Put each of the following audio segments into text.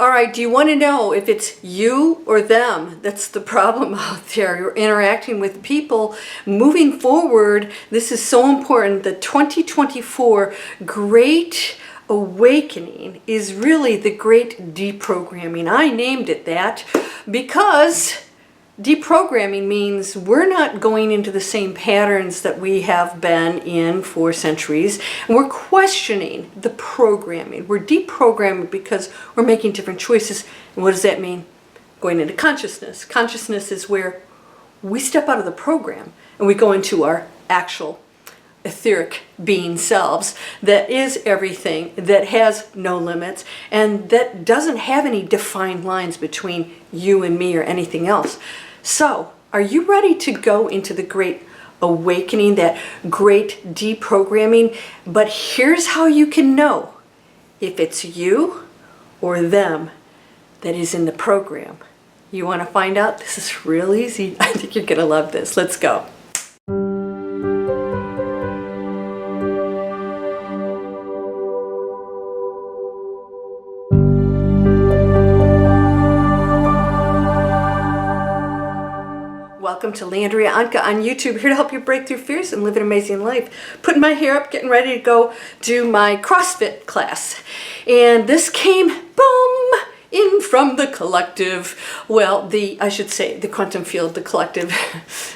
All right, do you want to know if it's you or them that's the problem out there? You're interacting with people. Moving forward, this is so important. The 2024 Great Awakening is really the Great Deprogramming. I named it that because deprogramming means we're not going into the same patterns that we have been in for centuries. And we're questioning the programming. We're deprogramming because we're making different choices. And what does that mean? Going into consciousness. Consciousness is where we step out of the program and we go into our actual etheric being selves that is everything, that has no limits, and that doesn't have any defined lines between you and me or anything else. So, are you ready to go into the Great Awakening, that great deprogramming? But here's how you can know if it's you or them that is in the program. You want to find out? This is real easy. I think you're going to love this. Let's go. Welcome to Landria, Onkka on YouTube, here to help you break through fears and live an amazing life. Putting my hair up, getting ready to go do my CrossFit class. And this came, boom, in from the collective. Well, I should say the quantum field, the collective.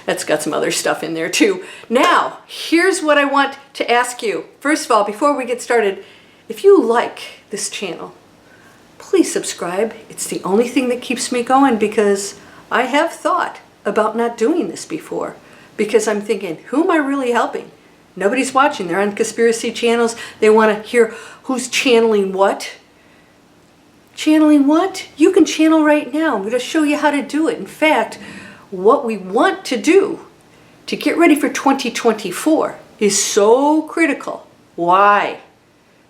That's got some other stuff in there too. Now, here's what I want to ask you. First of all, before we get started, if you like this channel, please subscribe. It's the only thing that keeps me going because I have thought about not doing this before, because I'm thinking, who am I really helping? Nobody's watching. They're on conspiracy channels. They want to hear who's channeling what. Channeling what? You can channel right now. I'm going to show you how to do it. In fact, what we want to do to get ready for 2024 is so critical. Why?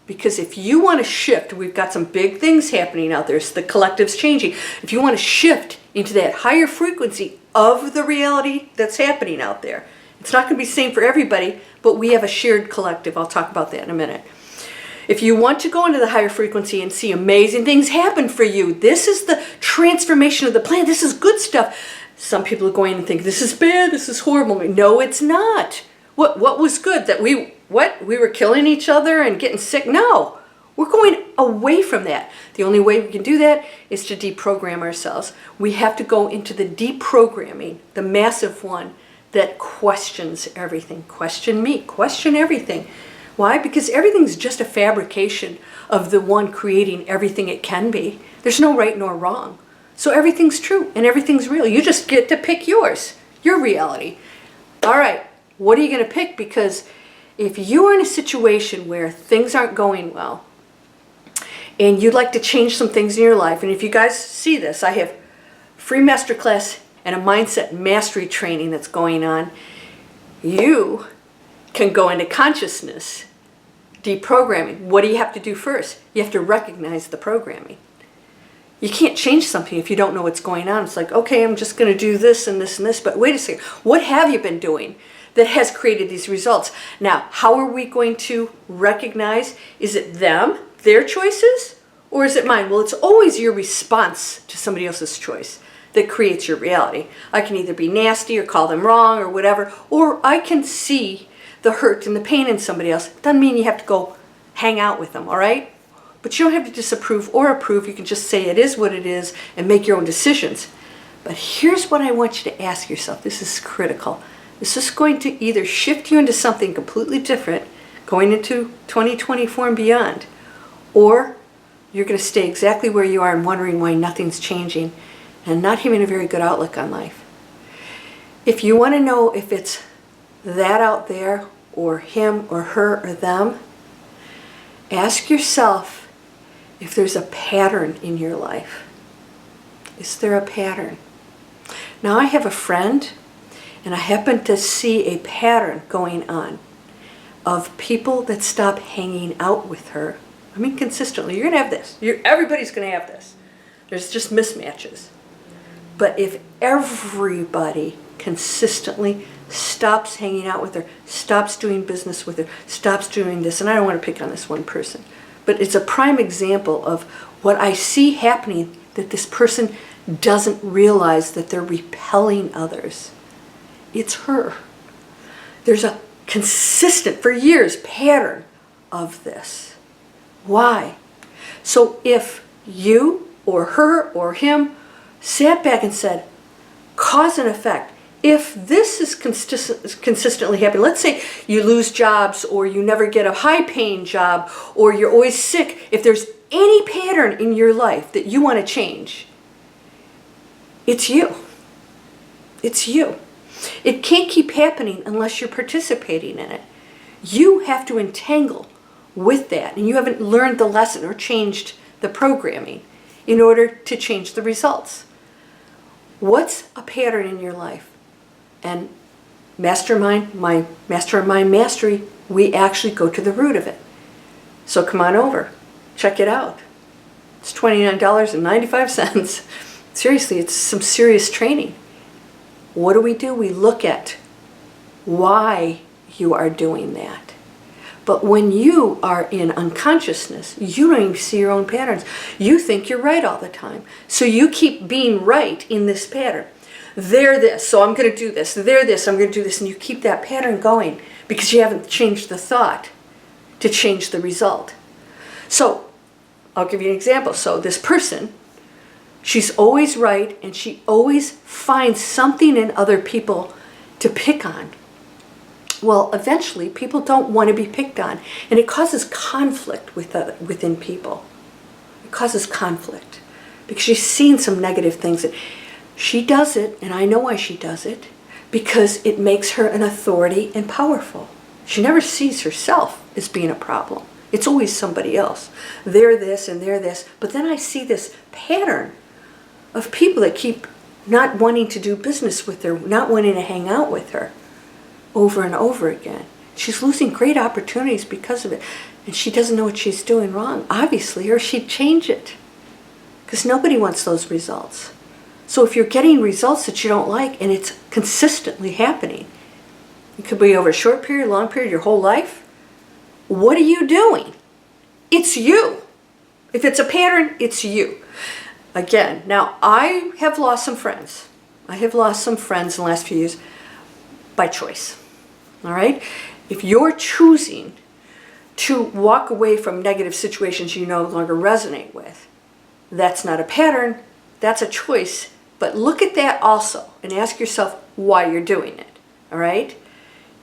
Because if you want to shift, we've got some big things happening out there. So the collective's changing. If you want to shift into that higher frequency of the reality that's happening out there, it's not going to be the same for everybody, but we have a shared collective. I'll talk about that in a minute. If you want to go into the higher frequency and see amazing things happen for you, this is the transformation of the planet. This is good stuff. Some people are going to think, this is bad, this is horrible. No, it's not. What was good? That we were killing each other and getting sick? No. We're going away from that. The only way we can do that is to deprogram ourselves. We have to go into the deprogramming, the massive one that questions everything. Question me, question everything. Why? Because everything's just a fabrication of the one creating everything it can be. There's no right nor wrong. So everything's true and everything's real. You just get to pick yours, your reality. All right, what are you going to pick? Because if you are in a situation where things aren't going well, and you'd like to change some things in your life, and if you guys see this, I have free masterclass and a mindset mastery training that's going on. You can go into consciousness, deprogramming. What do you have to do first? You have to recognize the programming. You can't change something if you don't know what's going on. It's like, okay, I'm just going to do this and this and this, but wait a second, what have you been doing that has created these results? Now, how are we going to recognize? Is it them, their choices, or is it mine? Well, it's always your response to somebody else's choice that creates your reality. I can either be nasty or call them wrong or whatever, or I can see the hurt and the pain in somebody else. Doesn't mean you have to go hang out with them, all right? But you don't have to disapprove or approve. You can just say it is what it is and make your own decisions. But here's what I want you to ask yourself. This is critical. This is going to either shift you into something completely different, going into 2024 and beyond, or you're going to stay exactly where you are and wondering why nothing's changing and not having a very good outlook on life. If you want to know if it's that out there or him or her or them, ask yourself if there's a pattern in your life. Is there a pattern? Now, I have a friend, and I happen to see a pattern going on of people that stop hanging out with her. I mean, consistently. You're going to have this. Everybody's going to have this. There's just mismatches. But if everybody consistently stops hanging out with her, stops doing business with her, stops doing this, and I don't want to pick on this one person, but it's a prime example of what I see happening, that this person doesn't realize that they're repelling others. It's her. There's a consistent, for years, pattern of this. Why? So if you or her or him sat back and said, cause and effect, if this is consistently happening, let's say you lose jobs or you never get a high-paying job or you're always sick, if there's any pattern in your life that you want to change, it's you. It's you. It can't keep happening unless you're participating in it. You have to entangle with that, and you haven't learned the lesson or changed the programming in order to change the results. What's a pattern in your life? And Mastermind, my Mastermind Mastery, we actually go to the root of it. So come on over. Check it out. It's $29.95. Seriously, it's some serious training. What do? We look at why you are doing that. But when you are in unconsciousness, you don't even see your own patterns. You think you're right all the time. So you keep being right in this pattern. They're this, so I'm going to do this. They're this, I'm going to do this. And you keep that pattern going because you haven't changed the thought to change the result. So I'll give you an example. So this person, she's always right, and she always finds something in other people to pick on. Well, eventually, people don't want to be picked on, and it causes conflict within people. It causes conflict because she's seen some negative things. She does it, and I know why she does it, because it makes her an authority and powerful. She never sees herself as being a problem. It's always somebody else. They're this and they're this. But then I see this pattern of people that keep not wanting to do business with her, not wanting to hang out with her over and over again. She's losing great opportunities because of it. And she doesn't know what she's doing wrong, obviously, or she'd change it. Because nobody wants those results. So if you're getting results that you don't like and it's consistently happening, it could be over a short period, long period, your whole life, what are you doing? It's you. If it's a pattern, it's you. Again, now I have lost some friends. I have lost some friends in the last few years by choice. All right? If you're choosing to walk away from negative situations you no longer resonate with, that's not a pattern, that's a choice. But look at that also and ask yourself why you're doing it. All right?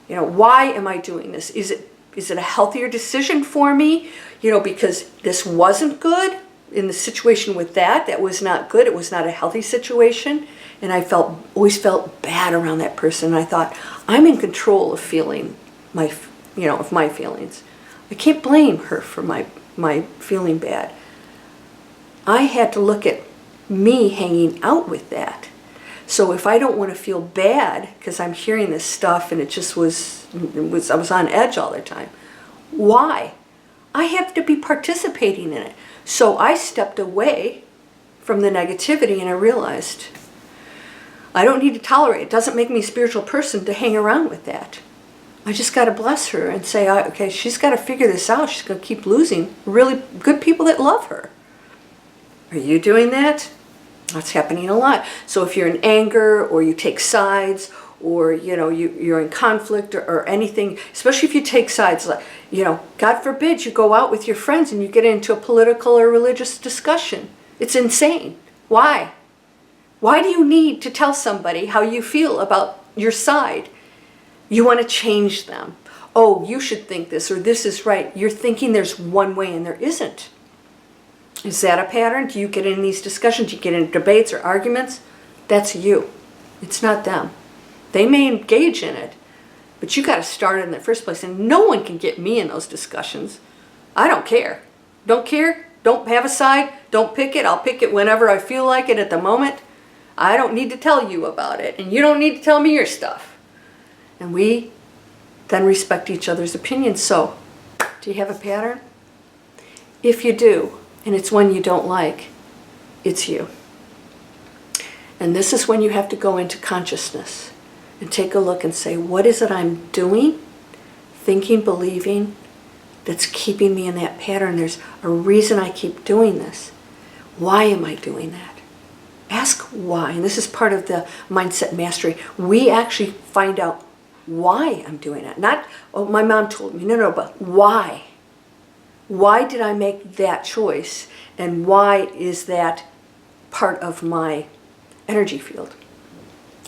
You know, why am I doing this? Is it a healthier decision for me? You know, because this wasn't good in the situation with that was not good. It was not a healthy situation. And I always felt bad around that person. And I thought, I'm in control of feeling my feelings. I can't blame her for my feeling bad. I had to look at me hanging out with that. So if I don't want to feel bad because I'm hearing this stuff and I was on edge all the time, why? I have to be participating in it. So I stepped away from the negativity and I realized I don't need to tolerate it. It doesn't make me a spiritual person to hang around with that. I just got to bless her and say, okay, she's got to figure this out. She's going to keep losing really good people that love her. Are you doing that? That's happening a lot. So if you're in anger or you take sides or, you know, you're in conflict or anything, especially if you take sides, like, you know, God forbid you go out with your friends and you get into a political or religious discussion. It's insane. Why? Why do you need to tell somebody how you feel about your side? You want to change them. Oh, you should think this or this is right. You're thinking there's one way and there isn't. Is that a pattern? Do you get in these discussions? Do you get in debates or arguments? That's you. It's not them. They may engage in it, but you got to start it in the first place. And no one can get me in those discussions. I don't care. Don't care. Don't have a side. Don't pick it. I'll pick it whenever I feel like it at the moment. I don't need to tell you about it. And you don't need to tell me your stuff. And we then respect each other's opinions. So, do you have a pattern? If you do, and it's one you don't like, it's you. And this is when you have to go into consciousness and take a look and say, what is it I'm doing, thinking, believing, that's keeping me in that pattern? There's a reason I keep doing this. Why am I doing that? Ask why. And this is part of the mindset mastery. We actually find out why I'm doing it. Not, oh, my mom told me. No, but why? Why did I make that choice? And why is that part of my energy field?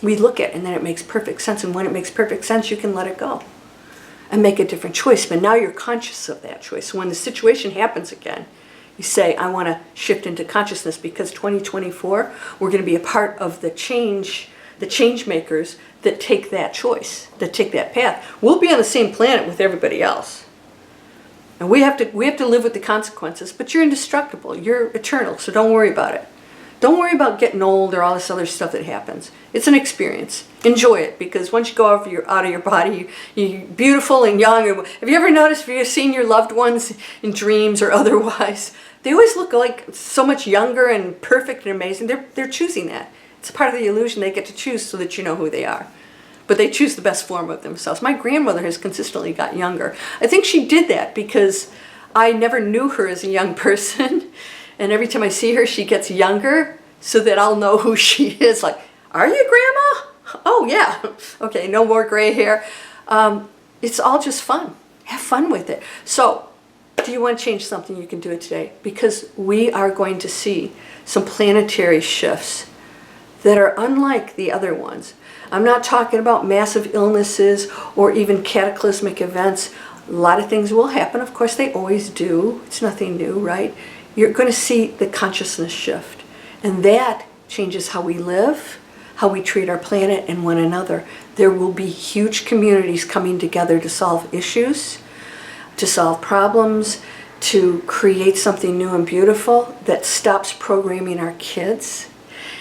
We look at it and then it makes perfect sense. And when it makes perfect sense, you can let it go and make a different choice. But now you're conscious of that choice. So when the situation happens again, you say, I want to shift into consciousness, because 2024, we're going to be a part of the change makers that take that choice, that take that path. We'll be on the same planet with everybody else. And we have to live with the consequences, but you're indestructible. You're eternal, so don't worry about it. Don't worry about getting old or all this other stuff that happens. It's an experience. Enjoy it, because once you go out of your body, you're beautiful and young. Have you ever noticed, if you've seen your loved ones in dreams or otherwise, they always look like so much younger and perfect and amazing. They're choosing that. It's part of the illusion. They get to choose so that you know who they are. But they choose the best form of themselves. My grandmother has consistently got younger. I think she did that because I never knew her as a young person. And every time I see her, she gets younger so that I'll know who she is. Like, are you Grandma? Oh, yeah. Okay, no more gray hair. It's all just fun. Have fun with it. So, do you want to change something? You can do it today, because we are going to see some planetary shifts that are unlike the other ones. I'm not talking about massive illnesses or even cataclysmic events. A lot of things will happen. Of course, they always do. It's nothing new, right? You're going to see the consciousness shift. And that changes how we live, how we treat our planet and one another. There will be huge communities coming together to solve issues, to solve problems, to create something new and beautiful that stops programming our kids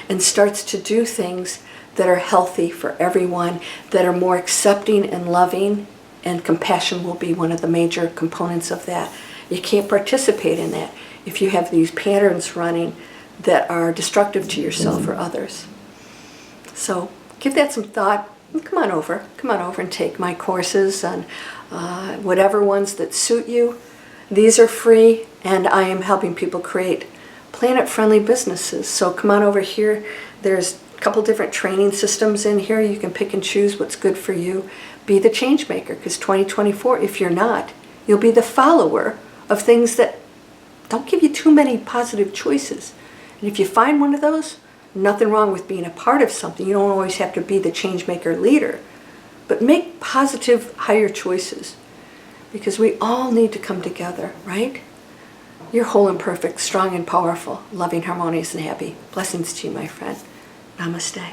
and starts to do things that are healthy for everyone, that are more accepting and loving, and compassion will be one of the major components of that. You can't participate in that if you have these patterns running that are destructive to yourself or others. So give that some thought. Come on over and take my courses on whatever ones that suit you. These are free, and I am helping people create planet-friendly businesses. So come on over here. There's a couple different training systems in here. You can pick and choose what's good for you. Be the change maker, because 2024, if you're not, you'll be the follower of things that don't give you too many positive choices. And if you find one of those, nothing wrong with being a part of something. You don't always have to be the change maker leader, but make positive, higher choices, because we all need to come together, right? You're whole and perfect, strong and powerful, loving, harmonious, and happy. Blessings to you, my friend. Namaste.